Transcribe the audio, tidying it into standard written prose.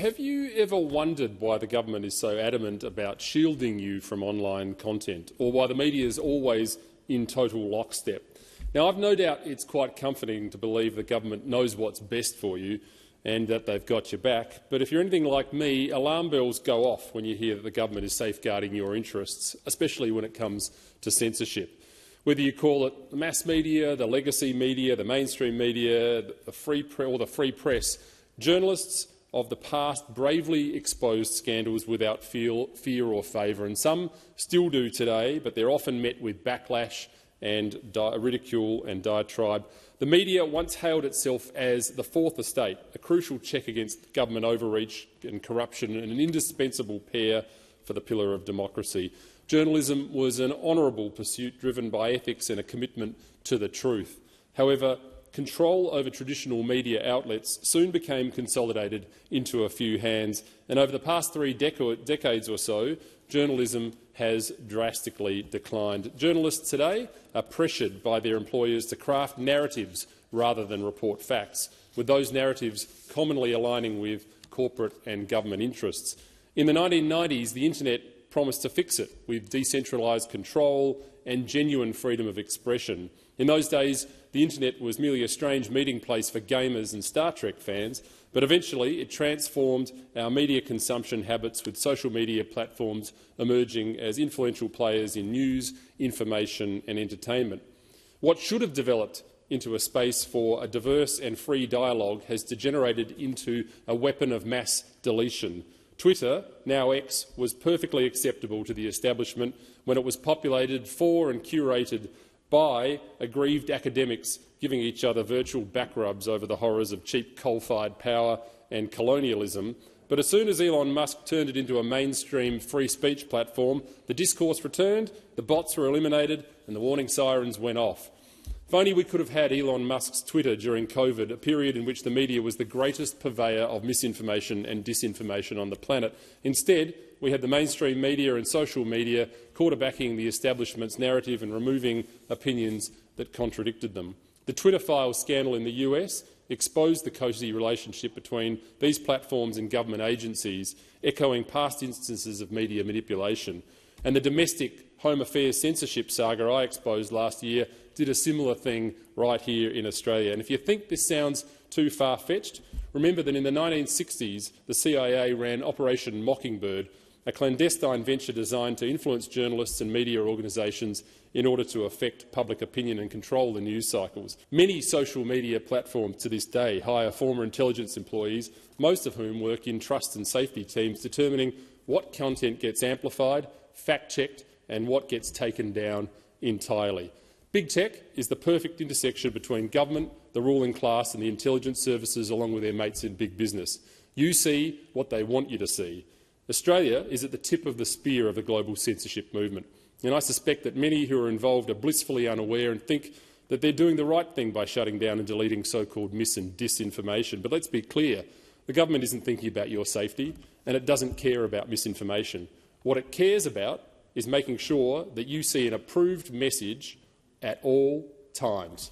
have you ever wondered why the government is so adamant about shielding you from online content, or why the media is always in total lockstep? Now, I've no doubt it's quite comforting to believe the government knows what's best for you and that they've got your back, but if you're anything like me, alarm bells go off when you hear that the government is safeguarding your interests, especially when it comes to censorship. Whether you call it the mass media, the legacy media, the mainstream media, the free press, journalists of the past bravely exposed scandals without fear or favour, and some still do today, but they're often met with backlash and ridicule and diatribe. The media once hailed itself as the fourth estate, a crucial check against government overreach and corruption, and an indispensable pair for the pillar of democracy. Journalism was an honourable pursuit driven by ethics and a commitment to the truth. However, control over traditional media outlets soon became consolidated into a few hands, and over the past 3 decades or so, journalism has drastically declined. Journalists today are pressured by their employers to craft narratives rather than report facts, with those narratives commonly aligning with corporate and government interests. In the 1990s, the internet promised to fix it with decentralised control and genuine freedom of expression. In those days, the internet was merely a strange meeting place for gamers and Star Trek fans, but eventually it transformed our media consumption habits, with social media platforms emerging as influential players in news, information and entertainment. What should have developed into a space for a diverse and free dialogue has degenerated into a weapon of mass deletion. Twitter, now X, was perfectly acceptable to the establishment when it was populated for and curated by aggrieved academics giving each other virtual backrubs over the horrors of cheap coal-fired power and colonialism. But as soon as Elon Musk turned it into a mainstream free speech platform, the discourse returned, the bots were eliminated and the warning sirens went off. If only we could have had Elon Musk's Twitter during COVID, a period in which the media was the greatest purveyor of misinformation and disinformation on the planet. Instead, we had the mainstream media and social media quarterbacking the establishment's narrative and removing opinions that contradicted them. The Twitter files scandal in the US exposed the cosy relationship between these platforms and government agencies, echoing past instances of media manipulation. And the domestic Home Affairs censorship saga I exposed last year did a similar thing right here in Australia. And if you think this sounds too far-fetched, remember that in the 1960s the CIA ran Operation Mockingbird, a clandestine venture designed to influence journalists and media organisations in order to affect public opinion and control the news cycles. Many social media platforms to this day hire former intelligence employees, most of whom work in trust and safety teams, determining what content gets amplified, fact-checked and what gets taken down entirely. Big tech is the perfect intersection between government, the ruling class and the intelligence services, along with their mates in big business. You see what they want you to see. Australia is at the tip of the spear of the global censorship movement, and I suspect that many who are involved are blissfully unaware and think that they're doing the right thing by shutting down and deleting so-called mis- and disinformation. But let's be clear, the government isn't thinking about your safety, and it doesn't care about misinformation. What it cares about is making sure that you see an approved message at all times.